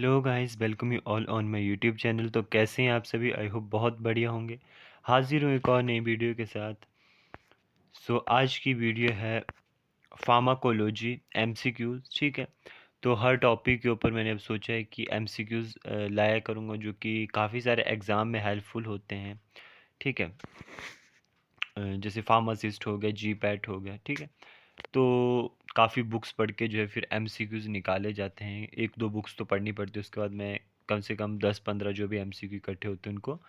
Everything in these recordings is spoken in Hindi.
Hello guys, welcome you all on my YouTube channel. तो कैसे हैं आप सभी? आई होप बहुत बढ़िया होंगे। हाजिर हूँ एक और नई वीडियो के साथ। आज की वीडियो है फार्माकोलॉजी एमसीक्यूज। ठीक है, तो हर टॉपिक के ऊपर मैंने अब सोचा है कि एमसीक्यूज लाया करूँगा जो कि काफ़ी सारे एग्ज़ाम में हेल्पफुल होते हैं। ठीक है, जैसे फार्मासिस्ट हो गया, जी पैट हो गया। ठीक है, तो काफ़ी बुक्स पढ़ के जो है फिर एमसीक्यूज़ निकाले जाते हैं। एक दो बुक्स तो पढ़नी पड़ती है, उसके बाद मैं कम से कम 10-15 जो भी एमसीक्यू इकट्ठे होते हैं उनको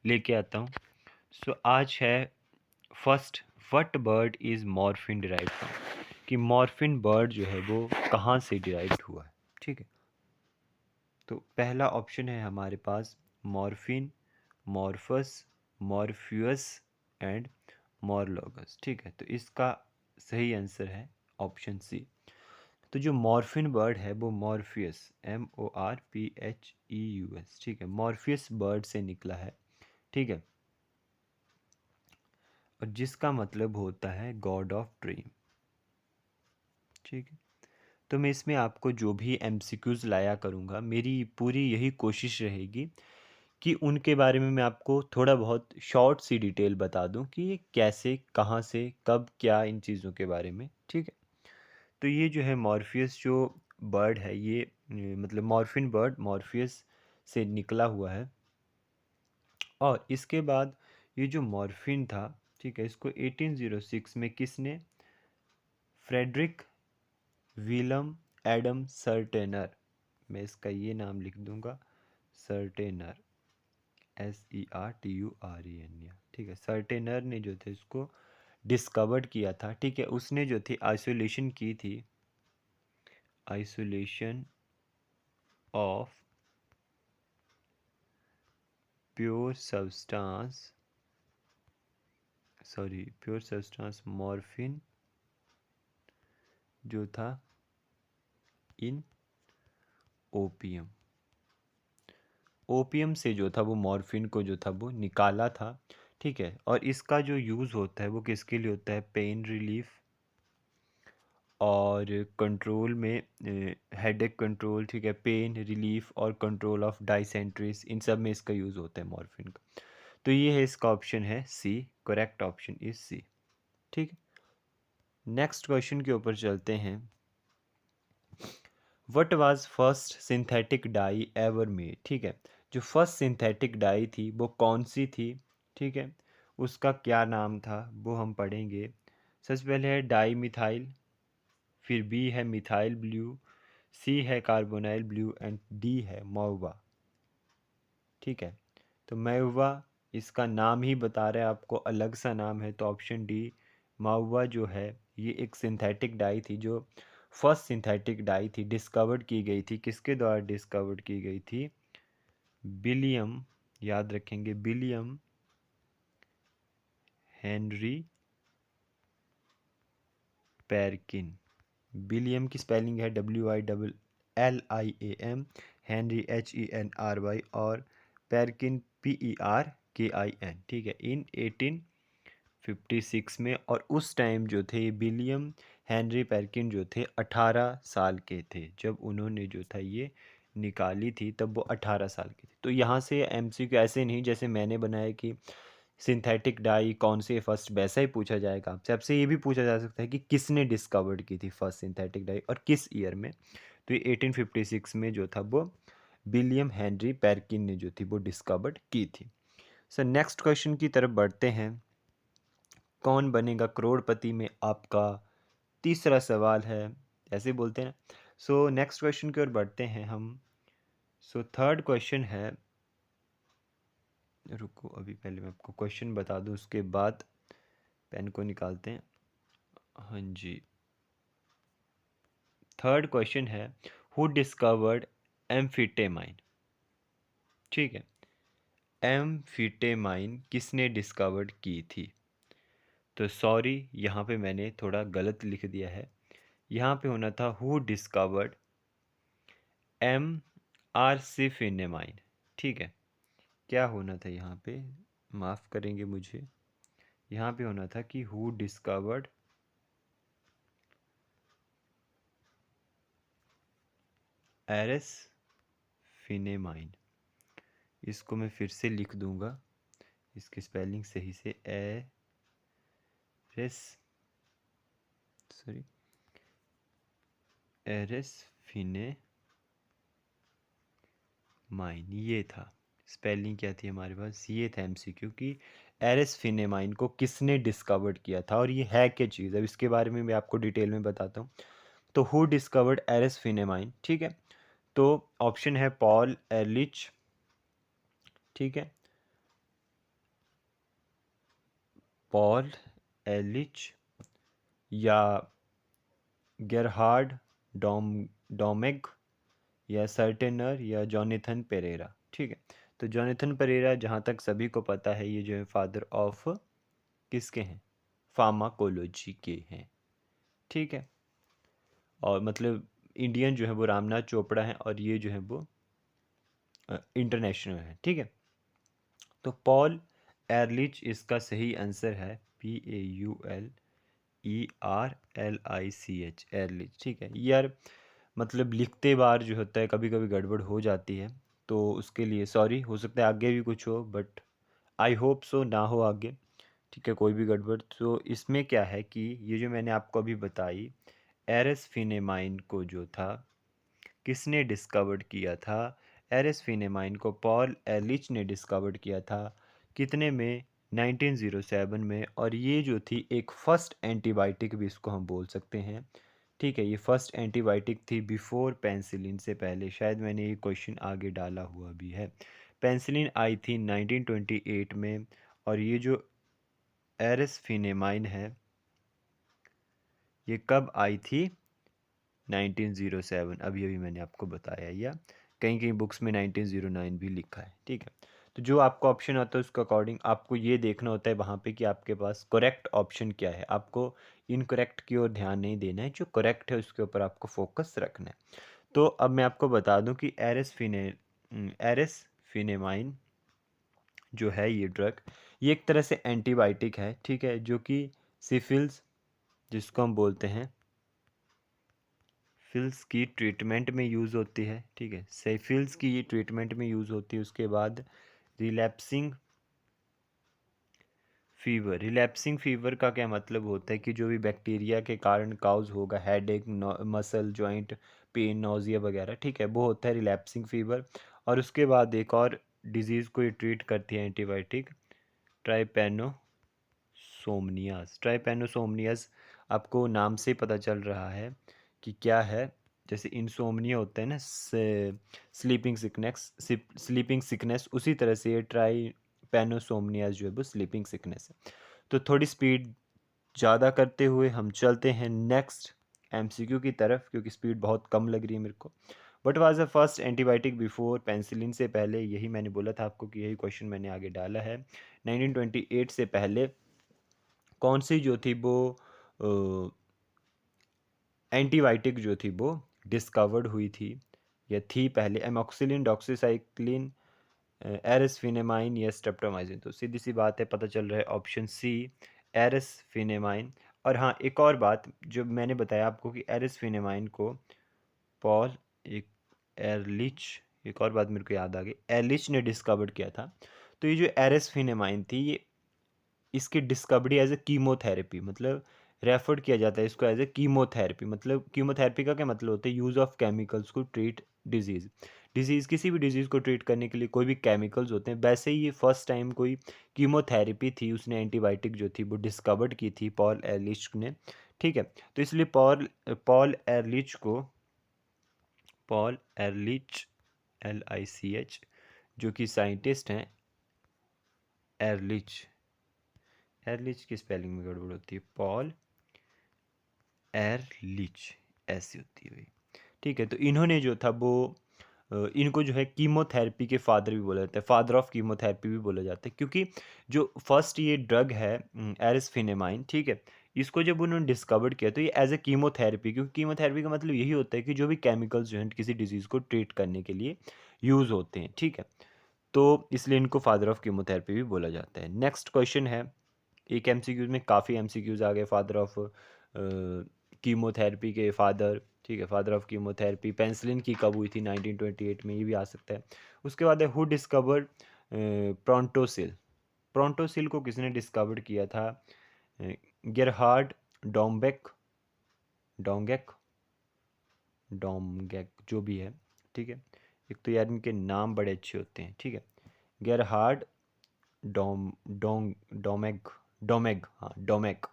लेके आता हूँ। आज है first, what bird is morphine derived from, कि मॉर्फिन बर्ड जो है वो कहाँ से डिराइव्ड हुआ है। ठीक है, तो पहला ऑप्शन है हमारे पास मॉर्फिन, मॉर्फस, मॉर्फ्यूस एंड मॉर्लोगस। ठीक है, तो इसका सही आंसर है ऑप्शन सी। तो जो मॉर्फिन बर्ड है वो मॉर्फियस, MORPHEUS, ठीक है, मॉर्फियस बर्ड से निकला है। ठीक है, और जिसका मतलब होता है गॉड ऑफ ड्रीम। ठीक है, तो मैं इसमें आपको जो भी एमसीक्यूज लाया करूँगा, मेरी पूरी यही कोशिश रहेगी कि उनके बारे में मैं आपको थोड़ा बहुत शॉर्ट सी डिटेल बता दूं कि ये कैसे, कहाँ से, कब, क्या, इन चीज़ों के बारे में। ठीक है, तो ये जो है मॉर्फियस जो बर्ड है, ये मतलब मॉर्फिन बर्ड मॉर्फियस से निकला हुआ है। और इसके बाद ये जो मॉर्फिन था, ठीक है, इसको 1806 में किसने, फ्रेडरिक विलम एडम सर्टेनर, मैं इसका ये नाम लिख दूंगा, सर्टेनर, SERTUREN। ठीक है, सर्टेनर ने जो थे इसको डिस्कवर्ड किया था। ठीक है, उसने जो थी आइसोलेशन की थी, isolation of pure substance morphine जो था इन ओपियम, ओपियम से जो था वो मॉर्फिन को जो था वो निकाला था। ठीक है, और इसका जो यूज़ होता है वो किसके लिए होता है, पेन रिलीफ और कंट्रोल में, हेडेक कंट्रोल। ठीक है, पेन रिलीफ और कंट्रोल ऑफ डाइसेंट्रीज, इन सब में इसका यूज़ होता है मॉर्फिन का। तो ये है, इसका ऑप्शन है सी, करेक्ट ऑप्शन इज सी। ठीक है, नेक्स्ट क्वेश्चन के ऊपर चलते हैं। What was first synthetic die ever made. ठीक है, जो फर्स्ट सिंथेटिक डाई थी वो कौन सी थी। ठीक है, उसका क्या नाम था वो हम पढ़ेंगे। सबसे पहले है डाई मिथाइल, फिर बी है मिथाइल ब्लू, सी है कार्बोनाइल ब्लू एंड डी है महुआ। ठीक है, तो महुआ इसका नाम ही बता रहा है आपको, अलग सा नाम है, तो ऑप्शन डी महुआ जो है ये एक सिंथेटिक डाई थी, जो फर्स्ट सिंथेटिक डाई थी, डिस्कवर्ड की गई थी। किसके द्वारा डिस्कवर्ड की गई थी, विलियम, याद रखेंगे, विलियम हेनरी पेरकिन। विलियम की स्पेलिंग है WILLIAM, हेनरी HENRY, और पेरकिन PERKIN। ठीक है, इन 1856 में। और उस टाइम जो थे विलियम हेनरी पेरकिन जो थे 18 साल के थे जब उन्होंने जो था ये निकाली थी, तब वो 18 साल के थे। तो यहाँ से MCQ ऐसे नहीं जैसे मैंने बनाया कि सिंथेटिक डाई कौन से फर्स्ट, वैसा ही पूछा जाएगा आपसे। आपसे ये भी पूछा जा सकता है कि किसने डिस्कवर्ड की थी फर्स्ट सिंथेटिक डाई और किस ईयर में। तो ये 1856 में जो था वो विलियम हेनरी पेरकिन ने जो थी वो डिस्कवर्ड की थी। सर नेक्स्ट क्वेश्चन की तरफ बढ़ते हैं। कौन बनेगा करोड़पति में आपका तीसरा सवाल है, ऐसे बोलते हैं ना। नेक्स्ट क्वेश्चन की ओर बढ़ते हैं हम। थर्ड क्वेश्चन है, रुको अभी पहले मैं आपको क्वेश्चन बता दूं, उसके बाद पेन को निकालते हैं। हाँ जी, थर्ड क्वेश्चन है, हु डिस्कवर्ड एम्फीटेमाइन। ठीक है, एम्फीटेमाइन किसने डिस्कवर्ड की थी। तो सॉरी, यहाँ पे मैंने थोड़ा गलत लिख दिया है, यहाँ पे होना था हु डिस्कवर्ड एम आरसिफिनेमाइन। ठीक है, क्या होना था यहाँ पे, माफ़ करेंगे मुझे, यहाँ पे होना था कि हु डिस्कवर्ड एरस फिनेमाइन, इसको मैं फिर से लिख दूंगा, इसकी स्पेलिंग सही से, एरेस सॉरी एरेस फिनेमाइन, ये था। स्पेलिंग क्या थी हमारे पास, ये था एमसीक्यू कि एरेस फिनेमाइन को किसने डिस्कवर्ड किया था और ये है क्या चीज़। अब इसके बारे में मैं आपको डिटेल में बताता हूँ। तो हु डिस्कवर्ड एरेस फिनेमाइन, ठीक है। तो ऑप्शन है पॉल एरलिच, ठीक है, पॉल एरलिच या गेरहार्ड डोमेग या सर्टेनर या जॉनथन पेरेरा, ठीक है। तो जॉनथन पेरेरा, जहाँ तक सभी को पता है, ये जो है फादर ऑफ किसके हैं, फार्माकोलॉजी के हैं, ठीक है। और मतलब इंडियन जो है वो रामनाथ चोपड़ा है और ये जो है वो इंटरनेशनल है, ठीक है। तो पॉल एरलिच इसका सही आंसर है, PAULERLICH, एरलिच, ठीक है। यार मतलब लिखते बार जो होता है कभी कभी गड़बड़ हो जाती है, तो उसके लिए सॉरी, हो सकता है आगे भी कुछ हो, बट आई होप सो ना हो आगे, ठीक है, कोई भी गड़बड़। तो इसमें क्या है कि ये जो मैंने आपको अभी बताई, एरस फिनेमाइन को जो था किसने डिस्कवर्ड किया था, एरस फिनेमाइन को पॉल एलिच ने डिस्कवर्ड किया था, कितने में, 1907 में। और ये जो थी एक फर्स्ट एंटीबायोटिक भी इसको हम बोल सकते हैं, ठीक है। ये फर्स्ट एंटीबायोटिक थी बिफोर पेंसिलिन से पहले, शायद मैंने ये क्वेश्चन आगे डाला हुआ भी है। पेंसिलिन आई थी 1928 में, और ये जो एरस फिनेमाइन है ये कब आई थी, 1907, अभी अभी मैंने आपको बताया, या कहीं कहीं बुक्स में 1909 भी लिखा है, ठीक है। तो जो आपका ऑप्शन आता है उसके अकॉर्डिंग आपको ये देखना होता है वहाँ पे कि आपके पास करेक्ट ऑप्शन क्या है। आपको इनकरेक्ट की ओर ध्यान नहीं देना है, जो करेक्ट है उसके ऊपर आपको फोकस रखना है। तो अब मैं आपको बता दूं कि एरस फिनेमाइन जो है ये ड्रग, ये एक तरह से एंटीबायोटिक है, ठीक है, जो कि सिफिल्स, जिसको हम बोलते हैं फिल्स की ट्रीटमेंट में यूज़ होती है, ठीक है, सेफिल्स की ये ट्रीटमेंट में यूज़ होती है। उसके बाद रिलैप्सिंग फीवर, रिलैप्सिंग फीवर का क्या मतलब होता है कि जो भी बैक्टीरिया के कारण काउज होगा, headache, muscle joint pain, nausea वगैरह, ठीक है, वो होता है रिलैप्सिंग फीवर। और उसके बाद एक और डिजीज़ को ये ट्रीट करती है एंटीबायोटिक, ट्राइपेनोसोमनियास। ट्राइपेनोसोमनियास आपको नाम से पता चल रहा है कि क्या है। जैसे इंसोमनिया होता है ना, स्लीपिंग सिकनेस, उसी तरह से ये ट्राइपेनोसोमनियास जो है वो स्लीपिंग सिकनेस है। तो थोड़ी स्पीड ज़्यादा करते हुए हम चलते हैं नेक्स्ट एमसीक्यू की तरफ, क्योंकि स्पीड बहुत कम लग रही है मेरे को। What was the first antibiotic before penicillin से पहले, यही मैंने बोला था आपको कि यही क्वेश्चन मैंने आगे डाला है। 1928 से पहले कौन सी जो थी वो एंटीबायोटिक जो थी वो डिस्कवर्ड हुई थी या थी पहले, एमॉक्सिलिन, डॉक्सीसाइक्लिन, एरसफिनेमाइन या स्ट्रेप्टोमाइसिन। तो सीधी सी बात है, पता चल रहा है ऑप्शन सी, एरसफिनेमाइन। और हाँ, एक और बात जो मैंने बताया आपको कि एरसफिनेमाइन को पॉल एक एरलिच, एक और बात मेरे को याद आ गई, एरलिच ने डिस्कवर्ड किया था। तो ये जो एरसफिनेमाइन थी, ये इसकी डिस्कवरी एज ए कीमोथेरेपी, मतलब रेफर किया जाता है इसको एज ए कीमोथेरेपी। मतलब कीमोथेरेपी का क्या मतलब होता है, use of chemicals to treat disease. Disease, किसी भी डिजीज़ को ट्रीट करने के लिए कोई भी केमिकल्स होते हैं। वैसे ही ये फर्स्ट टाइम कोई कीमोथेरेपी थी, उसने एंटीबायोटिक जो थी वो डिस्कवर्ड की थी पॉल एरलिच ने, ठीक है। तो इसलिए पॉल एरलिच को, पॉल एरलिच, LICH, जो कि साइंटिस्ट हैं, एरलिच, एरलिच की स्पेलिंग में गड़बड़ होती है, पॉल एरलिच ऐसी होती है भाई, ठीक है। तो इन्होंने जो था वो इनको जो है कीमोथेरेपी के फादर भी बोला जाता है, फादर ऑफ कीमोथेरेपी भी बोला जाता है, क्योंकि जो फर्स्ट ये ड्रग है एरिसफिनेमाइन, ठीक है, इसको जब उन्होंने डिस्कवर्ड किया तो ये एज ए कीमोथेरेपी, क्योंकि कीमोथेरेपी का मतलब यही होता है कि जो भी केमिकल्स जो हैं किसी डिजीज़ को ट्रीट करने के लिए यूज़ होते हैं, ठीक है। तो इसलिए इनको फादर ऑफ कीमोथेरेपी भी बोला जाता है। नेक्स्ट क्वेश्चन है, एक MCQs में काफ़ी MCQs आ गए, फादर ऑफ कीमोथेरेपी के फादर, ठीक है, फादर ऑफ कीमोथेरेपी। पेंसिलिन की कब हुई थी? 1928 में, ये भी आ सकता है। उसके बाद है हु डिस्कवर्ड प्रोंटोसिल। प्रोंटोसिल को किसने डिस्कवर किया था? गेरहार्ड डॉम्बेक, डोंगेक, डोमगेक, जो भी है, ठीक है। एक तो यार इनके नाम बड़े अच्छे होते हैं, ठीक है। गेरहार्ड डोम डोंग डोमेग, डोमेग, हाँ डोमेक,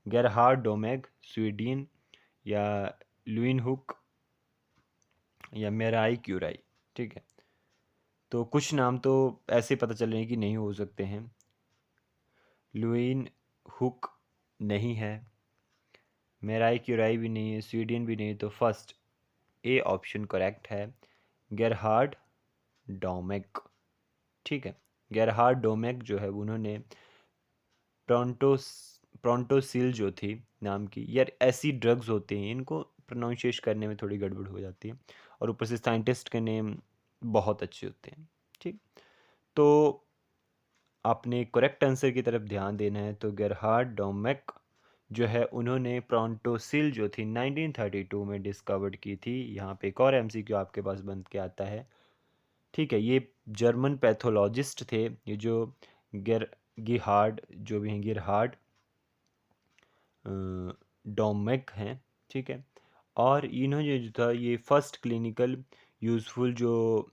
गेरहार्ड डोमेग, स्वीडन, या लुइन हुक, या मेराई क्यूराई, ठीक है। तो कुछ नाम तो ऐसे पता चल रहे हैं कि नहीं हो सकते हैं। लुइन हुक नहीं है, मेराई क्यूराई भी नहीं है, स्वीडन भी नहीं, तो फर्स्ट ए ऑप्शन करेक्ट है, गेरहार्ड डोमेक, ठीक है। गेरहार्ड डोमेक जो है उन्होंने प्रोंटोस प्रोंटोसिल जो थी नाम की, यार ऐसी ड्रग्स होते हैं इनको प्रोनाउंसिएशन करने में थोड़ी गड़बड़ हो जाती है, और ऊपर से साइंटिस्ट के नेम बहुत अच्छे होते हैं, ठीक। तो आपने करेक्ट आंसर की तरफ ध्यान देना है। तो गेरहार्ड डोमेक जो है उन्होंने प्रोंटोसिल जो थी 1932 में डिस्कवर्ड की थी। यहाँ पे एक और एमसीक्यू आपके पास बन के आता है, ठीक है। ये जर्मन पैथोलॉजिस्ट थे, ये जो गेर गिहार्ड जो भी हैं, गिरहार्ड डोमेक हैं, ठीक है। और इन्होंने जो था ये फर्स्ट क्लिनिकल यूज़फुल जो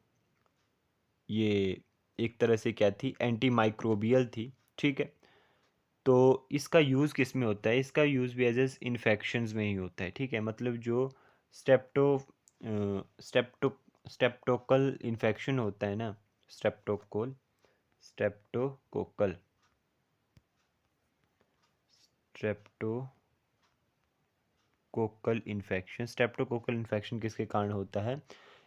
ये एक तरह से क्या थी, एंटी माइक्रोबियल थी, ठीक है। तो इसका यूज़ किस में होता है? इसका यूज़ भी एज एज इन्फेक्शंस में ही होता है, ठीक है। मतलब जो स्टेप्टो स्टेप्टो स्टेप्टोकल इन्फेक्शन होता है ना, स्टेप्टोकोल स्टेप्टोकोकल स्टेप्टोकोकल इन्फेक्शन किसके कारण होता है?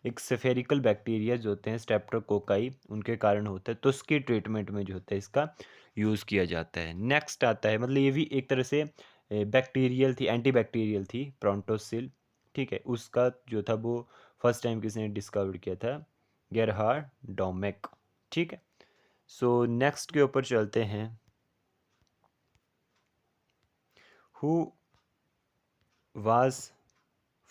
एक सेफेरिकल बैक्टीरिया जो होते हैं स्टेप्टोकोकाई, उनके कारण होता है। तो उसकी ट्रीटमेंट में जो होता है इसका यूज़ किया जाता है। नेक्स्ट आता है, मतलब ये भी एक तरह से बैक्टीरियल थी, एंटी बैक्टीरियल थी, प्रोंटोसिल, ठीक है। उसका जो था वो फर्स्ट टाइम किसने डिस्कवर किया था? गेरहार्ड डोमेक, ठीक है। सो नेक्स्ट के ऊपर चलते हैं। Who was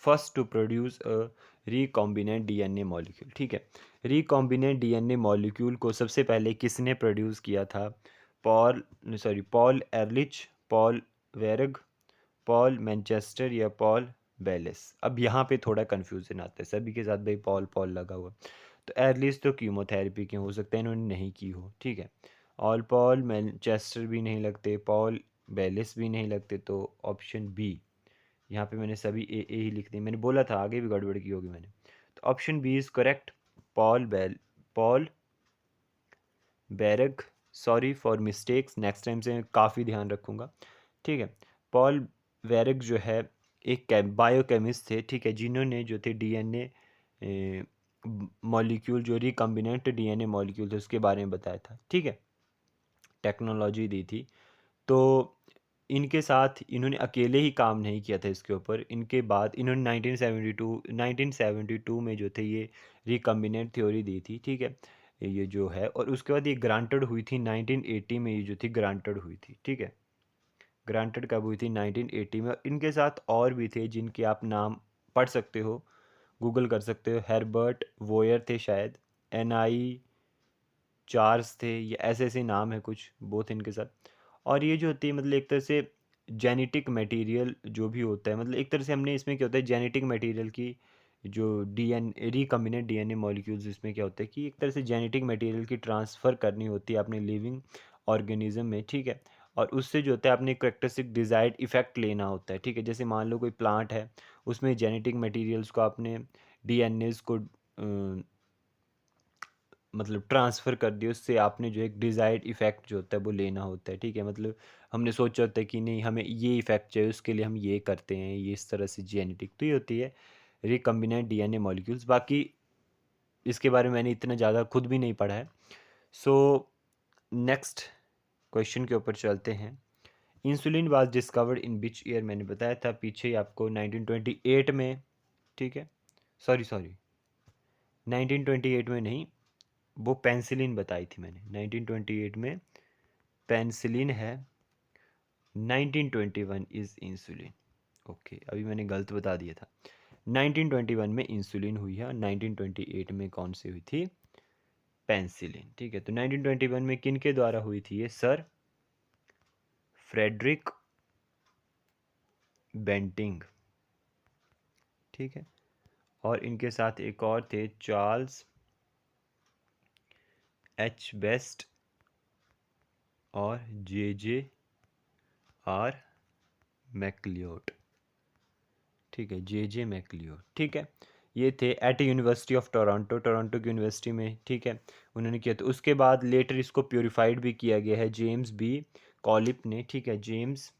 first to produce a recombinant DNA molecule, ठीक है। रिकॉम्बिनेंट डीएनए मॉलिक्यूल को सबसे पहले किसने प्रोड्यूस किया था? Paul Ehrlich, Paul Berg, Paul Manchester, या पॉल बेलिस। अब यहाँ पे थोड़ा कन्फ्यूजन आता है, सभी के साथ भाई पॉल पॉल लगा हुआ। तो एरलिच तो कीमोथेरेपी के हो सकते हैं, इन्होंने नहीं की हो, ठीक है। और पॉल मैनचेस्टर भी नहीं लगते, पॉल बेलिस भी नहीं लगते, तो ऑप्शन बी। यहाँ पे मैंने सभी ए ही लिख दी, मैंने बोला था आगे भी गड़बड़ की होगी मैंने। तो option B is correct, Paul Berg. Sorry for mistakes, next time से मैं काफ़ी ध्यान रखूँगा, ठीक है। पॉल वेरग जो है एक बायोकेमिस्ट थे, ठीक है, जिन्होंने जो थे डीएनए मॉलिक्यूल, जो रिकम्बिनेंट डीएनए मॉलिक्यूल थे उसके बारे में बताया था, ठीक है, टेक्नोलॉजी दी थी। तो इनके साथ इन्होंने अकेले ही काम नहीं किया था इसके ऊपर, इनके बाद इन्होंने 1972 में जो थे ये रिकम्बिनेंट थ्योरी दी थी, ठीक है, ये जो है। और उसके बाद ये ग्रांटेड हुई थी 1980 में, ये जो थी ग्रांटेड हुई थी, ठीक है। ग्रांटेड कब हुई थी? 1980 में। और इनके साथ और भी थे जिनके आप नाम पढ़ सकते हो, गूगल कर सकते हो। हेrbert वोयर थे शायद, NI चार्ल्स थे, ये ऐसे ऐसे नाम है कुछ बोथ इनके साथ। और ये जो होती है मतलब एक तरह से जेनेटिक मटेरियल जो भी होता है, मतलब एक तरह से हमने इसमें क्या होता है जेनेटिक मटेरियल की जो डीएन रिकम्बिनेंट डीएनए मॉलिक्यूल्स, इसमें क्या होता है कि एक तरह से जेनेटिक मटेरियल की ट्रांसफ़र करनी होती है अपने लिविंग ऑर्गेनिज्म में, ठीक है। और उससे जो होता है अपने करेक्टरिस्टिक डिज़ायर्ड इफेक्ट लेना होता है, ठीक है। जैसे मान लो कोई प्लांट है, उसमें जेनेटिक मटेरियल्स को आपने डीएनएस को मतलब ट्रांसफ़र कर दिया, उससे आपने जो एक डिज़ायर्ड इफ़ेक्ट जो होता है वो लेना होता है, ठीक है। मतलब हमने सोचा होता है कि नहीं हमें ये इफ़ेक्ट चाहिए, उसके लिए हम ये करते हैं, ये इस तरह से जेनेटिक तो ये होती है रिकम्बिनेंट डीएनए मॉलिक्यूल्स। बाकी इसके बारे में मैंने इतना ज़्यादा खुद भी नहीं पढ़ा है। सो नेक्स्ट क्वेश्चन के ऊपर चलते हैं। Insulin was discovered in which year? मैंने बताया था पीछे ही आपको 1928 में, ठीक है। सॉरी सॉरी 1928 में नहीं, वो पेंसिलिन बताई थी मैंने 1928 में, पेंसिलिन है। 1921 इज़ इंसुलिन। ओके, अभी मैंने गलत बता दिया था। 1921 में इंसुलिन हुई है और 1928 में कौन सी हुई थी? पेंसिलिन। ठीक है, तो 1921 में किन के द्वारा हुई थी ये? Sir Frederick Banting. ठीक है, और इनके साथ एक और थे, चार्ल्स एच बेस्ट और जे जे आर मैक्लियोड। ठीक है, जे जे मैक्लियोड। ठीक है, ये थे at university of Toronto, Toronto की यूनिवर्सिटी में। ठीक है, उन्होंने किया। तो उसके बाद लेटर इसको प्योरीफाइड भी किया गया है जेम्स बी कॉलिप ने। ठीक है, जेम्स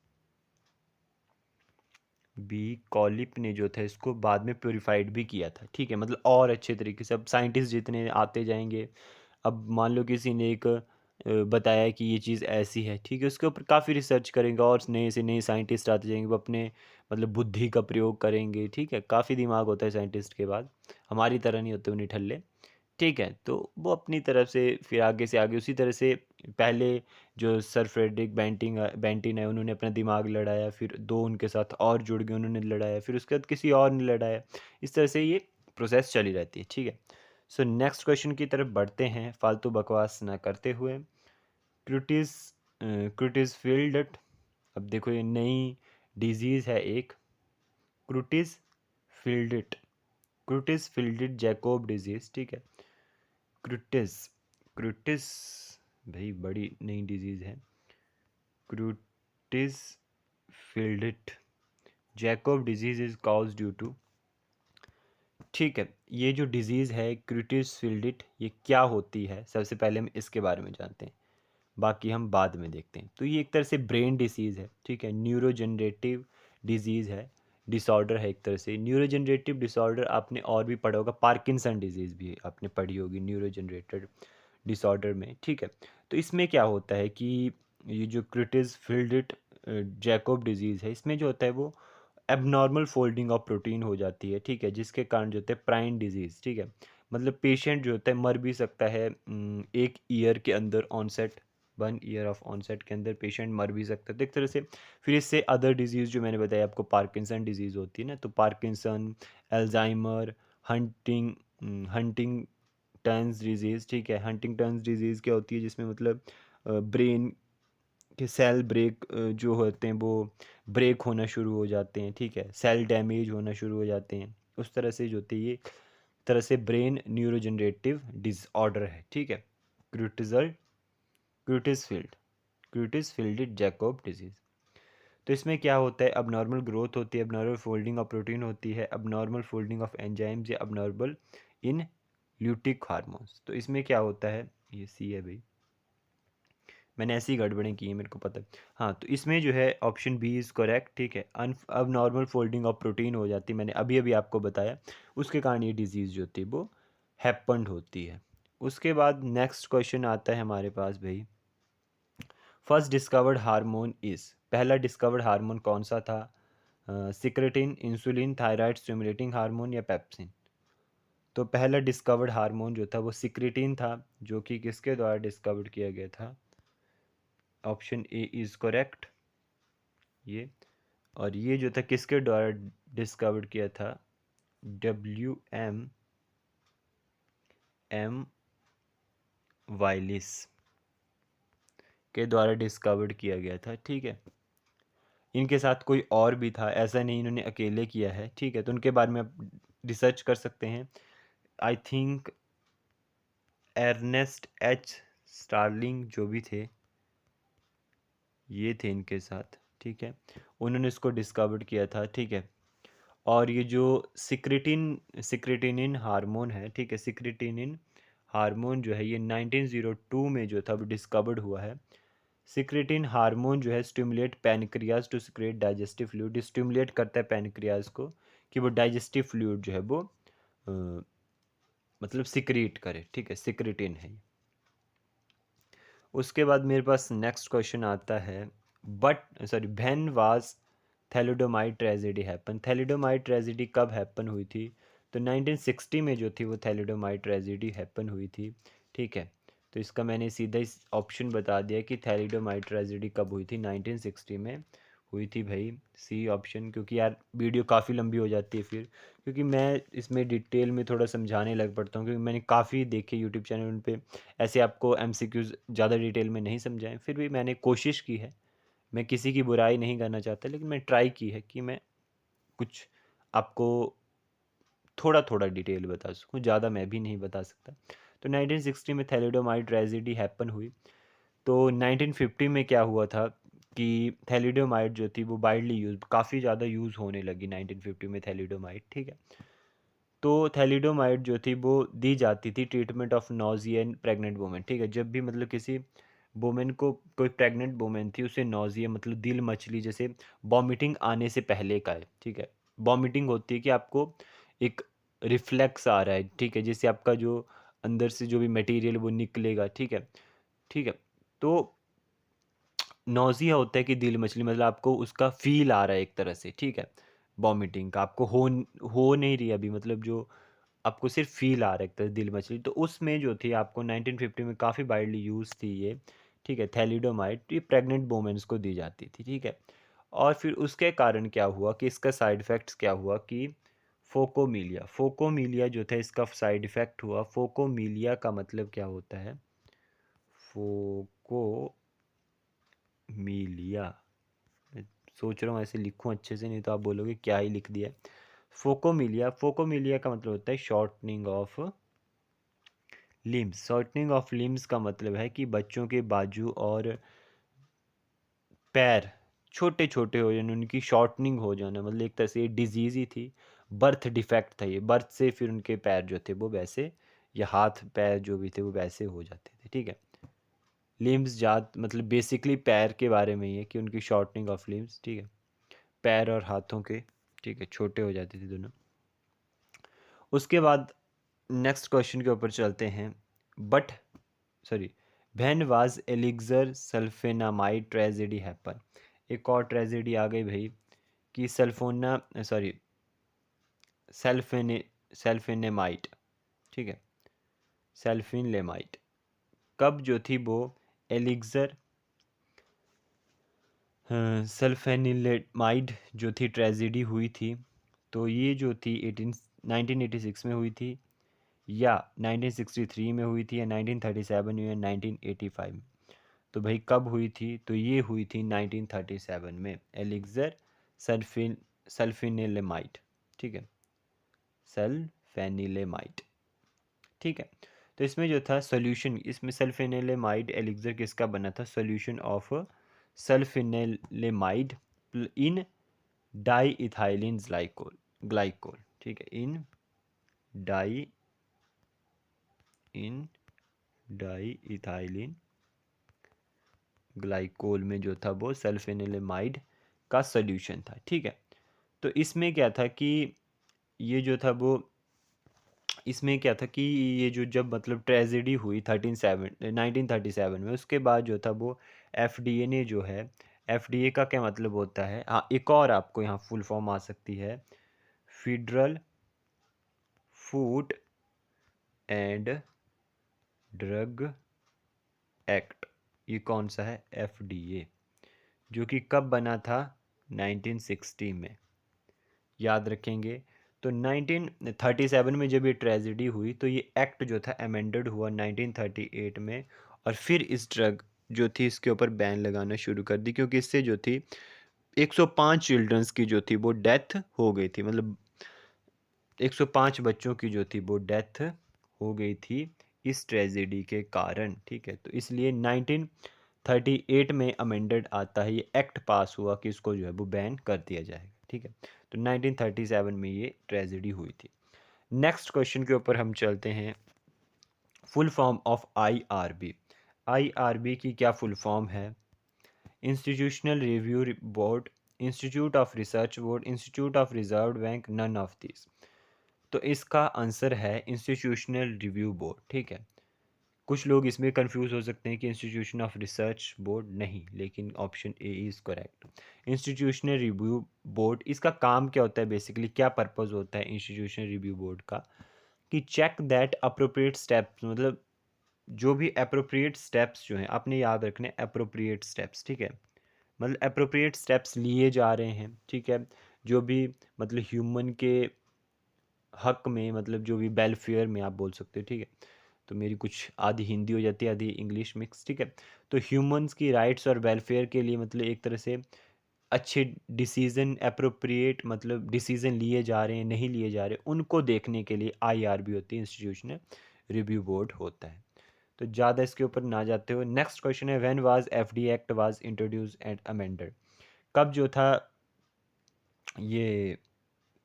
बी कॉलिप ने जो था इसको बाद में प्योरीफाइड भी किया था। ठीक है, मतलब और अच्छे तरीके से। अब साइंटिस्ट जितने आते जाएंगे, अब मान लो किसी ने एक बताया कि ये चीज़ ऐसी है, ठीक है, उसके ऊपर काफ़ी रिसर्च करेंगे और नए से नए साइंटिस्ट आते जाएंगे, वो अपने मतलब बुद्धि का प्रयोग करेंगे। ठीक है, काफ़ी दिमाग होता है साइंटिस्ट के बाद, हमारी तरह नहीं होते उन्हें ठल्ले। ठीक है, तो वो अपनी तरफ से फिर आगे से आगे उसी तरह से पहले जो सर फ्रेडरिक बेंटिन है उन्होंने अपना दिमाग लड़ाया, फिर दो उनके साथ और जुड़ गए, उन्होंने लड़ाया, फिर उसके बाद किसी और ने लड़ाया। इस तरह से ये प्रोसेस चली रहती है। ठीक है, सो नेक्स्ट क्वेश्चन की तरफ बढ़ते हैं फालतू बकवास ना करते हुए। क्रूटिस क्रूटिस फील्ड। अब देखो ये नई डिजीज़ है एक, क्रूटिस फील्डिट, क्रूटिस फील्डिट जैकोब डिजीज़। ठीक है, क्रूटिस क्रूटिस भाई बड़ी नई डिजीज़ है, Creutzfeldt Jakob disease is cause due to. ठीक है, ये जो डिजीज़ है क्रूटिस फील्डिट, ये क्या होती है? सबसे पहले हम इसके बारे में जानते हैं, बाकी हम बाद में देखते हैं। तो ये एक तरह से ब्रेन डिसीज़ है। ठीक है, न्यूरोजनरेटिव डिजीज़ है, डिसऑर्डर है एक तरह से। न्यूरोजनरेटिव डिसऑर्डर आपने और भी पढ़ा होगा, पार्किंसन डिजीज़ भी आपने पढ़ी होगी न्यूरोजनरेटेड डिसऑर्डर में। ठीक है, तो इसमें क्या होता है कि ये जो क्रिटिस फील्डिट जैकोब डिजीज़ है, इसमें जो होता है वो एबनॉर्मल फोल्डिंग ऑफ प्रोटीन हो जाती है। ठीक है, जिसके कारण जो होता है प्राइन डिजीज़। ठीक है, मतलब पेशेंट जो होता है मर भी सकता है, एक ईयर के अंदर ऑनसेट, 1 ईयर ऑफ ऑनसेट के अंदर पेशेंट मर भी सकता है। तो एक तरह से फिर इससे अदर डिजीज़ जो मैंने बताया आपको, पार्किंसन डिजीज़ होती है ना, तो Parkinson, Alzheimer, hunting Huntington's disease. ठीक है, हंटिंगटन्स डिजीज़ क्या होती है? जिसमें मतलब ब्रेन के सेल ब्रेक जो होते हैं वो ब्रेक होना शुरू हो जाते हैं। ठीक है, सेल डैमेज होना शुरू हो जाते हैं। उस तरह से जो होती है ये तरह से ब्रेन न्यूरोजनरेटिव डिसऑर्डर है। ठीक है, क्रूटिजल क्रूटिसफील्ड क्रूटिसफील्ड जैकोब डिजीज़। तो इसमें क्या होता है? अबनॉर्मल ग्रोथ होती है, अबनॉर्मल फोल्डिंग ऑफ प्रोटीन होती है, अबनॉर्मल फोल्डिंग ऑफ एंजाइम्स या अबनॉर्मल इन ल्यूटिक हार्मोन्स। तो इसमें क्या होता है? ये सी है भाई, मैंने ऐसी गड़बड़ें की हैं, मेरे को पता है। हाँ, तो इसमें जो है ऑप्शन बी इज़ करेक्ट। ठीक है, अब नॉर्मल फोल्डिंग ऑफ प्रोटीन हो जाती है, मैंने अभी अभी आपको बताया, उसके कारण ये डिजीज़ जो होती है वो हैपन्ड होती है। उसके बाद नेक्स्ट क्वेश्चन आता है हमारे पास भाई, फर्स्ट डिस्कवर्ड हार्मोन इज़, पहला डिस्कवर्ड हार्मोन कौन सा था? Secretin, insulin, thyroid stimulating hormone या पेप्सिन? तो पहला डिस्कवर्ड हार्मोन जो था वो सिक्रेटिन था, जो कि किसके द्वारा डिस्कवर्ड किया गया था? ऑप्शन ए इज़ करेक्ट ये। और ये जो था किसके द्वारा डिस्कवर्ड किया था? WM वायलिस के द्वारा डिस्कवर्ड किया गया था। ठीक है, इनके साथ कोई और भी था, ऐसा नहीं इन्होंने अकेले किया है। ठीक है, तो उनके बारे में आप रिसर्च कर सकते हैं। I think earnest H Starlink जो भी थे, ये थे इनके साथ। ठीक है, उन्होंने इसको डिस्कवर्ड किया था। ठीक है, और ये जो सिक्रेटिनिन हार्मोन है, ठीक है, सिक्रेटिनिन हार्मोन जो है ये 1902 में जो था वो डिस्कवर्ड हुआ है। सिक्रेटिन हार्मोन जो है stimulate pancreas to secrete digestive fluid, stimulate करता है पैनक्रियाज को कि वो डाइजेस्टिव फ्लूइड जो है वो मतलब सिक्रीट करे। ठीक है, सिक्रेटिन है ये। उसके बाद मेरे पास नेक्स्ट क्वेश्चन आता है, but sorry when was thalidomide tragedy happen, thalidomide tragedy कब हैपन हुई थी? तो 1960 में जो थी वो थैलिडोमाइड ट्रेजेडी हैपन हुई थी। ठीक है, तो इसका मैंने सीधा इस ऑप्शन बता दिया कि थैलिडोमाइड ट्रेजेडी कब हुई थी, 1960 में हुई थी भाई, सी ऑप्शन, क्योंकि यार वीडियो काफ़ी लंबी हो जाती है फिर, क्योंकि मैं इसमें डिटेल में थोड़ा समझाने लग पड़ता हूँ, क्योंकि मैंने काफ़ी देखे यूट्यूब चैनल पे ऐसे आपको एमसीक्यूज़ ज़्यादा डिटेल में नहीं समझाएं, फिर भी मैंने कोशिश की है। मैं किसी की बुराई नहीं करना चाहता, लेकिन मैं ट्राई की है कि मैं कुछ आपको थोड़ा थोड़ा डिटेल बता सकूँ, ज़्यादा मैं भी नहीं बता सकता। तो 1960 में थैलिडोमाइड ट्रेजेडी हैपन हुई। तो 1950 में क्या हुआ था कि थैलिडोमाइड जो थी वो वाइडली यूज, काफ़ी ज़्यादा यूज़ होने लगी 1950 में थैलिडोमाइड, ठीक है। तो थैलिडोमाइड जो थी वो दी जाती थी treatment of nausea in pregnant women, ठीक है। जब भी मतलब किसी वुमेन को, कोई प्रेग्नेंट वुमेन थी, उसे नोजिया मतलब दिल मचली, जैसे वॉमिटिंग आने से पहले का है, ठीक है। वॉमिटिंग होती है कि आपको एक रिफ्लेक्स आ रहा है, ठीक है, जिससे आपका जो अंदर से जो भी मटेरियल वो निकलेगा, ठीक है, ठीक है। तो नौजिया होता है कि दिल मछली, मतलब आपको उसका फील आ रहा है एक तरह से, ठीक है। वॉमिटिंग का आपको हो नहीं रही अभी, मतलब जो आपको सिर्फ फील आ रहा है एक तरह से दिल मछली, तो उसमें जो थी आपको 1950 में काफ़ी वाइडली यूज़ थी ये, ठीक है। थैलिडोमाइड ये प्रेग्नेंट वोमेन्स को दी जाती थी, ठीक है। और फिर उसके कारण क्या हुआ कि इसका साइड इफ़ेक्ट्स क्या हुआ कि फोकोमीलिया, फोकोमीलिया जो था इसका साइड इफ़ेक्ट हुआ। फोकोमीलिया का मतलब क्या होता है? फोको मीलिया, मैं सोच रहा हूँ ऐसे लिखूँ अच्छे से, नहीं तो आप बोलोगे क्या ही लिख दिया है। फोकोमीलिया, फोकोमीलिया का मतलब होता है shortening of limbs. Shortening of limbs का मतलब है कि बच्चों के बाजू और पैर छोटे छोटे हो जाना, उनकी शॉर्टनिंग हो जाना, मतलब एक तरह से ये डिजीज़ ही थी, बर्थ डिफेक्ट था ये, बर्थ से फिर उनके पैर जो थे वो वैसे, या हाथ पैर जो भी थे वो वैसे हो जाते थे, ठीक है। लिम्स जात मतलब बेसिकली पैर के बारे में ही है कि उनकी शॉर्टनिंग ऑफ लिम्स, ठीक है, पैर और हाथों के, ठीक है, छोटे हो जाते थे दोनों। उसके बाद नेक्स्ट क्वेश्चन के ऊपर चलते हैं। But sorry, when was elixir sulfanilamide tragedy happen? एक और ट्रेजेडी आ गई भाई कि सल्फोना सॉरी सल्फेने सल्फेनेमाइट, ठीक है, सल्फिनलेमाइट, कब जो थी वो एलिक्सर सल्फेनिलेमाइड जो थी ट्रेजेडी हुई थी? तो ये जो थी 1986 में हुई थी, या 1963 में हुई थी, या 1937 में, या 1985 में? तो भाई कब हुई थी? तो ये हुई थी 1937 में, एलिक्सर सल्फिनिलेमाइड, ठीक है, सल्फेनिलेमाइड, ठीक है। तो इसमें जो था सोल्यूशन, इसमें सल्फेनिलेमाइड एलिक्सर किसका बना था? Solution of sulfanilamide in diethylene glycol, glycol, ठीक है, di in diethylene glycol में जो था वो सल्फेनिलेमाइड का सोल्यूशन था, ठीक है। तो इसमें क्या था कि ये जो था वो, इसमें क्या था कि ये जो जब मतलब ट्रेजेडी हुई 1937 में, उसके बाद जो था वो एफडीए ने जो है, एफडीए का क्या मतलब होता है, हाँ एक और आपको यहाँ फुल फॉर्म आ सकती है, federal food and drug act. ये कौन सा है? एफडीए, जो कि कब बना था? 1960 में, याद रखेंगे। तो 1937 में जब ये ट्रेजेडी हुई, तो ये एक्ट जो था अमेंडेड हुआ 1938 में, और फिर इस ड्रग जो थी इसके ऊपर बैन लगाना शुरू कर दी, क्योंकि इससे जो थी 105 चिल्ड्रंस की जो थी वो डेथ हो गई थी, मतलब 105 बच्चों की जो थी वो डेथ हो गई थी इस ट्रेजेडी के कारण, ठीक है। तो इसलिए 1938 में अमेंडेड आता है, ये एक्ट पास हुआ कि इसको जो है वो बैन कर दिया जाएगा, ठीक है। तो 1937 में ये ट्रेजेडी हुई थी। नेक्स्ट क्वेश्चन के ऊपर हम चलते हैं। Full form of IRB, IRB की क्या फुल फॉर्म है? Institutional review board, institute of research board, institute of reserve bank, none of this. तो इसका आंसर है इंस्टीट्यूशनल रिव्यू बोर्ड, ठीक है। कुछ लोग इसमें कंफ्यूज हो सकते हैं कि इंस्टीट्यूशन ऑफ रिसर्च बोर्ड नहीं, लेकिन option A is correct. Institutional review board, इसका काम क्या होता है बेसिकली, क्या पर्पस होता है इंस्टीट्यूशनल रिव्यू बोर्ड का? कि चेक दैट अप्रोप्रिएट स्टेप्स, मतलब जो भी अप्रोप्रिएट स्टेप्स जो हैं आपने याद रखने, अप्रोप्रिएट स्टेप्स, ठीक है, मतलब अप्रोप्रिएट स्टेप्स लिए जा रहे हैं, ठीक है, जो भी मतलब ह्यूमन के हक में, मतलब जो भी वेलफेयर में आप बोल सकते हो, ठीक है। तो मेरी कुछ आधी हिंदी हो जाती है, आधी इंग्लिश मिक्स, ठीक है। तो ह्यूमंस की राइट्स और वेलफेयर के लिए मतलब एक तरह से अच्छे डिसीजन, अप्रोप्रिएट मतलब डिसीजन लिए जा रहे हैं नहीं लिए जा रहे, उनको देखने के लिए आईआरबी होती है, इंस्टीट्यूशनल रिव्यू बोर्ड होता है। तो ज़्यादा इसके ऊपर ना जाते हो, नेक्स्ट क्वेश्चन है, when was FD act was introduce and amended. कब जो था ये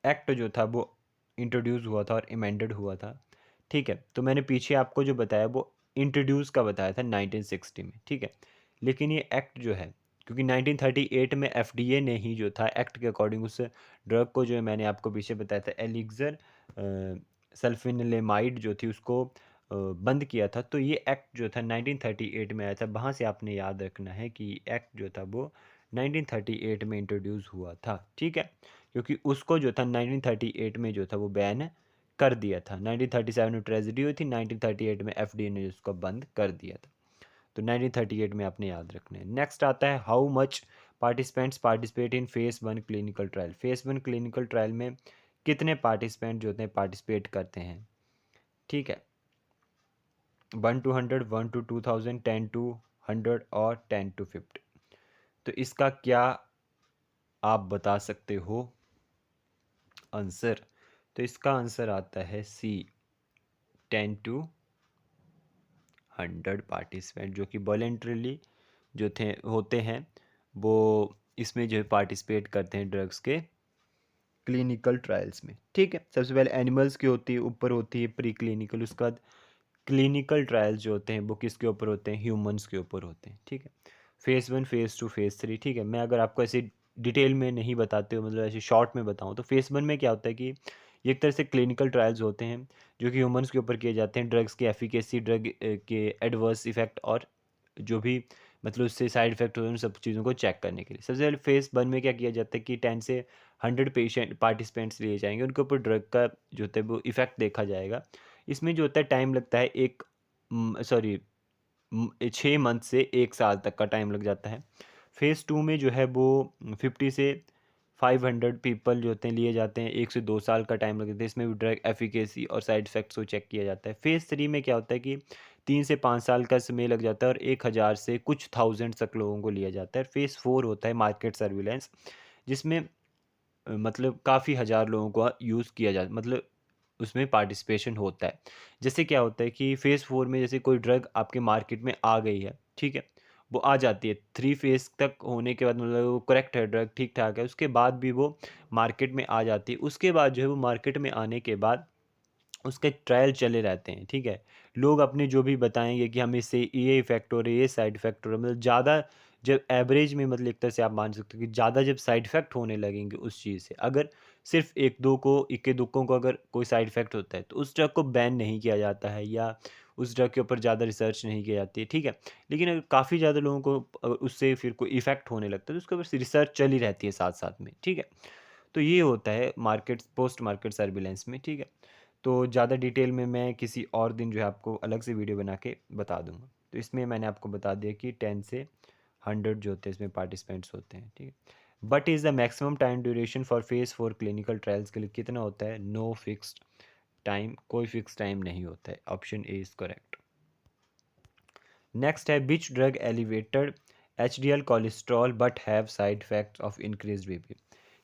एक्ट जो था वो इंट्रोड्यूस हुआ था और अमेंडेड हुआ था, ठीक है। तो मैंने पीछे आपको जो बताया वो इंट्रोड्यूस का बताया था 1960 में, ठीक है। लेकिन ये एक्ट जो है, क्योंकि 1938 में एफडीए ने ही जो था एक्ट के अकॉर्डिंग उस ड्रग को, जो है मैंने आपको पीछे बताया था एलिक्सर सल्फिनिलेमाइड जो थी उसको बंद किया था। तो ये एक्ट जो था 1938 में आया था, वहाँ से आपने याद रखना है कि एक्ट जो था वो 1938 में इंट्रोड्यूस हुआ था, ठीक है। क्योंकि उसको जो था 1938 में जो था वो बैन कर दिया था। 1937 में ट्रेजेडी हुई थी, 1938 में एफडीए ने उसको बंद कर दिया था। तो 1938 में आपने याद रखना है। नेक्स्ट आता है, how much participants participate in face 1 clinical trial. Face 1 clinical trial में कितने पार्टिसिपेंट जो होते हैं पार्टिसिपेट करते हैं, ठीक है। 1 to 100, 1 to 2000, 10 to 100 और 10 to 50। तो इसका क्या आप बता सकते हो आंसर? तो इसका आंसर आता है सी, 10 to 100 पार्टिसिपेंट, जो कि वॉलेंट्रीली जो थे होते हैं, वो इसमें जो है पार्टिसिपेट करते हैं ड्रग्स के क्लिनिकल ट्रायल्स में, ठीक है। सबसे पहले एनिमल्स की होती है, ऊपर होती है प्री क्लिनिकल, उसके बाद क्लिनिकल ट्रायल्स जो होते हैं वो किसके ऊपर होते हैं, ह्यूमंस के ऊपर होते हैं, ठीक है। फेज़ 1, फेज़ 2, फेज़ 3, ठीक है। मैं अगर आपको ऐसे डिटेल में नहीं बताते हो, मतलब ऐसे शॉर्ट में बताऊँ, तो फेज़ 1 में क्या होता है कि ये एक तरह से क्लिनिकल ट्रायल्स होते हैं जो कि ह्यूमंस के ऊपर किए जाते हैं, ड्रग्स की एफिकेसी, ड्रग के एडवर्स इफेक्ट और जो भी मतलब उससे साइड इफेक्ट होते हैं, उन सब चीज़ों को चेक करने के लिए। सबसे पहले फेज़ 1 में क्या किया जाता है कि 10 से 100 पेशेंट पार्टिसिपेंट्स लिए जाएंगे, उनके ऊपर ड्रग का जो होता है वो इफेक्ट देखा जाएगा। इसमें जो होता है टाइम लगता है 6 मंथ से 1 साल तक का टाइम लग जाता है। फेज़ 2 में जो है वो 50 से 500 पीपल जो होते हैं लिए जाते हैं, 1 से 2 साल का टाइम लग जाता है। इसमें भी ड्रग एफिकेसी और साइड इफ़ेक्ट्स को चेक किया जाता है। फेज़ 3 में क्या होता है कि 3 से 5 साल का समय लग जाता है और 1000 से कुछ थाउज़ेंड तक लोगों को लिया जाता है। फेज़ 4 होता है मार्केट सर्विलेंस, जिसमें मतलब काफ़ी हज़ार लोगों को यूज़ किया जा मतलब उसमें पार्टिसिपेशन होता है। जैसे क्या होता है कि फ़ेज़ 4 में जैसे कोई ड्रग आपके मार्केट में आ गई है, ठीक है? वो आ जाती है 3 फ़ेज़ तक होने के बाद, मतलब वो करेक्ट है, ड्रग ठीक-ठाक है, उसके बाद भी वो मार्केट में आ जाती है। उसके बाद जो है वो मार्केट में आने के बाद उसके ट्रायल चले रहते हैं, ठीक है? लोग अपने जो भी बताएँगे कि हमें इससे ये इफ़ेक्ट हो रहा है, ये साइड इफ़ेक्ट हो रहा है, मतलब ज़्यादा जब एवरेज में, मतलब एक तरह से आप मान सकते हो कि ज़्यादा जब साइड इफ़ेक्ट होने लगेंगे उस चीज़ से, अगर सिर्फ़ 1-2 को, इक्के-दुक्कों को अगर कोई साइड इफ़ेक्ट होता है, तो उस ड्रग को बैन नहीं किया जाता है या उस ड्रग के ऊपर ज़्यादा रिसर्च नहीं की जाती है, ठीक है? लेकिन अगर काफ़ी ज़्यादा लोगों को उससे फिर कोई इफ़ेक्ट होने लगता है, तो उसके ऊपर रिसर्च चली रहती है साथ-साथ में, ठीक है? तो ये होता है मार्केट पोस्ट मार्केट सर्विलेंस में, ठीक है। तो ज़्यादा डिटेल में मैं किसी और दिन जो है आपको अलग से वीडियो बना के बता दूंगा। तो इसमें मैंने आपको बता दिया कि 10 से 100 जो होते हैं इसमें पार्टिसिपेंट्स होते हैं, ठीक है। But is the maximum time duration for phase 4 clinical trials के लिए कितना होता है? नो फिक्स्ड टाइम, कोई फिक्स टाइम नहीं होता है। Option A is correct. Next है, which drug elevated HDL cholesterol but have side effects of increase BP.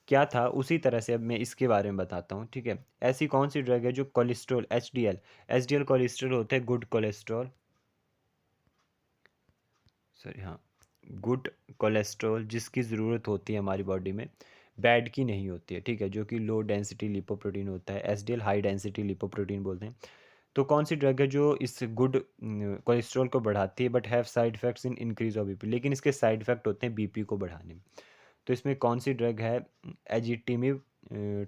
क्या था? उसी तरह से अब मैं इसके बारे में बताता हूँ, ठीक है। ऐसी कौन सी ड्रग है जो कोलेस्ट्रॉल, एचडीएल, एचडीएल कोलेस्ट्रॉल होता है गुड कोलेस्ट्रॉल, सॉरी हाँ, गुड कोलेस्ट्रॉल जिसकी ज़रूरत होती है हमारी बॉडी में, बैड की नहीं होती है, ठीक है, जो कि लो डेंसिटी लिपोप्रोटीन होता है। एचडीएल हाई डेंसिटी लिपोप्रोटीन बोलते हैं। तो कौन सी ड्रग है जो इस गुड कोलेस्ट्रॉल को बढ़ाती है but have side effects in increase of BP, लेकिन इसके साइड इफेक्ट होते हैं बीपी को बढ़ाने में। तो इसमें कौन सी ड्रग है? एजिटिमिब,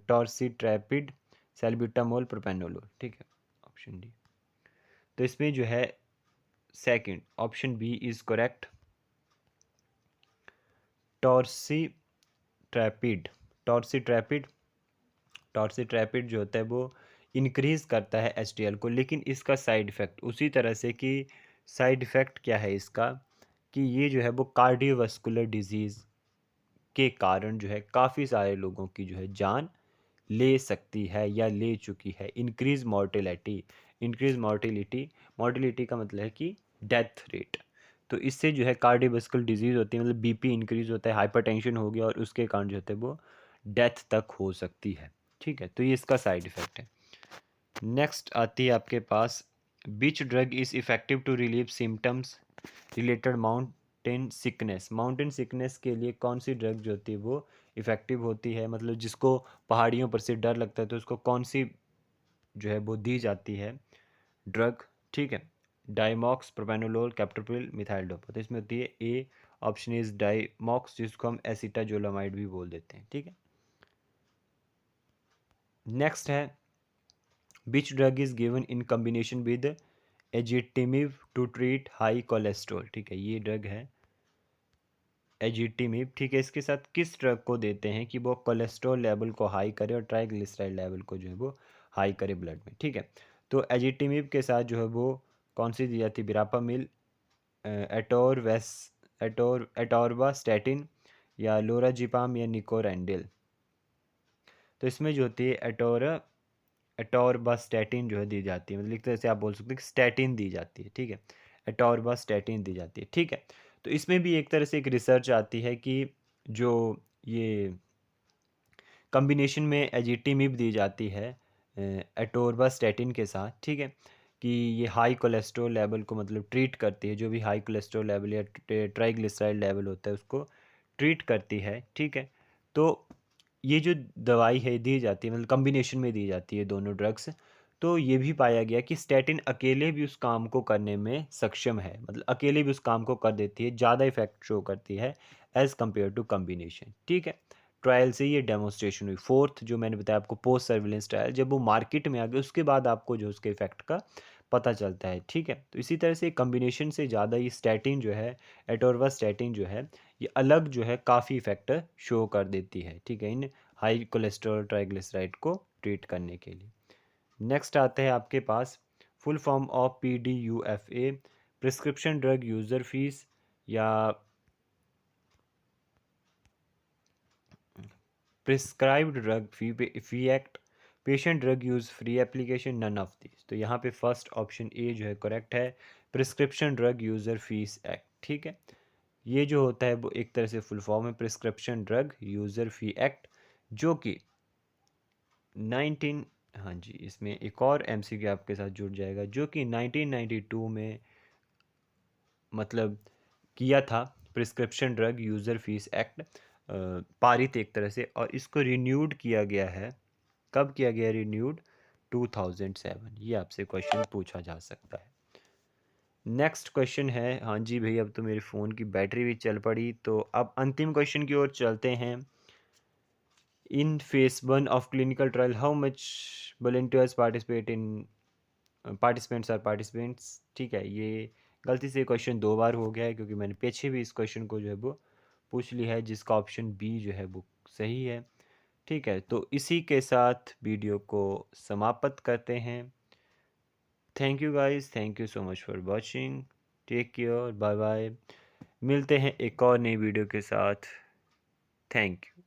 टॉर्सिट्रैपिड, सैल्ब्यूटामोल, प्रोपेनोलोल, ठीक है, ऑप्शन डी। तो इसमें जो है second option B is correct, torcetrapib. Torcetrapib, torcetrapib जो होता है वो इंक्रीज़ करता है एचडीएल को, लेकिन इसका साइड इफ़ेक्ट उसी तरह से कि साइड इफ़ेक्ट क्या है इसका, कि ये जो है वो कार्डियोवास्कुलर डिजीज़ के कारण जो है काफ़ी सारे लोगों की जो है जान ले सकती है या ले चुकी है। Increase mortality, increase mortality, mortality का मतलब है कि डेथ रेट। तो इससे जो है कार्डियोवास्कुलर डिजीज़ होती है, मतलब बीपी इंक्रीज होता है, हाइपरटेंशन हो गया और उसके कारण जो होता है वो डेथ तक हो सकती है। ठीक है, तो ये इसका साइड इफ़ेक्ट है। नेक्स्ट आती है आपके पास, which drug is effective to relieve symptoms related mountain sickness. Mountain sickness के लिए कौन सी ड्रग जो होती है वो इफ़ेक्टिव होती है, मतलब जिसको पहाड़ियों पर से डर लगता है तो उसको कौन सी जो है वो दी जाती है ड्रग। ठीक है, डाइमॉक्स, प्रोपेनोलोल, कैप्टोप्रिल, मिथाइल डोपा। तो इसमें होती है ए, ऑप्शन इज डाइमॉक्स, जिसको हम एसिटाजोलामाइड भी बोल देते हैं। ठीक है, नेक्स्ट है, which drug is given in combination with ezetimibe to treat high cholesterol. ठीक है, ये ड्रग है एजिटिमिव। ठीक है, इसके साथ किस ड्रग को देते हैं कि वो कोलेस्ट्रॉल लेवल को हाई करे और ट्राइग्लिसराइड लेवल को जो है वो हाई करे ब्लड में। ठीक है, तो एजिटिमिव के साथ जो है वो कौन सी दी जाती है, बिरापामिल, एटोरवेस एटोरवास्टैटिन या लोराजिपाम या निकोरेंडिल। तो इसमें जो होती है एटोरवास्टैटिन जो है दी जाती है, मतलब एक तरह से आप बोल सकते हैं कि स्टैटिन दी जाती है। ठीक है, एटोरवास्टैटिन दी जाती है। ठीक है, तो इसमें भी एक तरह से एक रिसर्च आती है कि जो ये कॉम्बिनेशन में एजिटिमिब दी जाती है एटोरवास्टैटिन के साथ। ठीक है, कि ये हाई कोलेस्ट्रॉल लेवल को मतलब ट्रीट करती है, जो भी हाई कोलेस्ट्रॉल लेवल या ट्राइग्लिसराइड लेवल होता है उसको ट्रीट करती है। ठीक है, तो ये जो दवाई है दी जाती है, मतलब कॉम्बिनेशन में दी जाती है दोनों ड्रग्स, तो ये भी पाया गया कि स्टैटिन अकेले भी उस काम को करने में सक्षम है, मतलब अकेले भी उस काम को कर देती है, ज़्यादा इफेक्ट शो करती है एज़ कम्पेयर टू कॉम्बिनेशन। ठीक है, ट्रायल से ये डेमोन्स्ट्रेशन हुई। फोर्थ जो मैंने बताया आपको, पोस्ट सर्विलेंस ट्रायल, जब वो मार्केट में आ गए उसके बाद आपको जो उसके इफेक्ट का पता चलता है। ठीक है, तो इसी तरह से कॉम्बिनेशन से ज़्यादा ये स्टैटिन जो है, एटोरवास्टैटिन जो है, ये अलग जो है काफ़ी इफेक्ट शो कर देती है। ठीक है, इन हाई कोलेस्ट्रॉल ट्राइग्लिसराइड को ट्रीट करने के लिए। नेक्स्ट आता है आपके पास, full form of PDUFA, prescription drug user fee या prescribed drug fee act, patient drug use free application, none of this. तो यहाँ पे फर्स्ट ऑप्शन ए जो है करेक्ट है, prescription drug user fees act. ठीक है, ये जो होता है वो एक तरह से फुल फॉर्म है प्रिस्क्रिप्शन ड्रग यूज़र फी एक्ट, जो कि 19, हाँ जी, इसमें एक और MCQ आपके साथ जुड़ जाएगा, जो कि 1992 में मतलब किया था, prescription drug user fees act पारित एक तरह से, और इसको रिन्यूड किया गया है। कब किया गया रिन्यूड? 2007। ये आपसे क्वेश्चन पूछा जा सकता है। नेक्स्ट क्वेश्चन है, हाँ जी भाई, अब तो मेरे फ़ोन की बैटरी भी चल पड़ी, तो अब अंतिम क्वेश्चन की ओर चलते हैं। In phase 1 of clinical trial how much volunteers participate in participants are participants. ठीक है, ये गलती से क्वेश्चन दो बार हो गया है, क्योंकि मैंने पीछे भी इस क्वेश्चन को जो है वो पूछ लिया है, जिसका ऑप्शन बी जो है वो सही है। ठीक है, तो इसी के साथ वीडियो को समाप्त करते हैं। Thank you guys, thank you so much for watching, take care, bye bye. मिलते हैं एक और नई वीडियो के साथ। Thank you.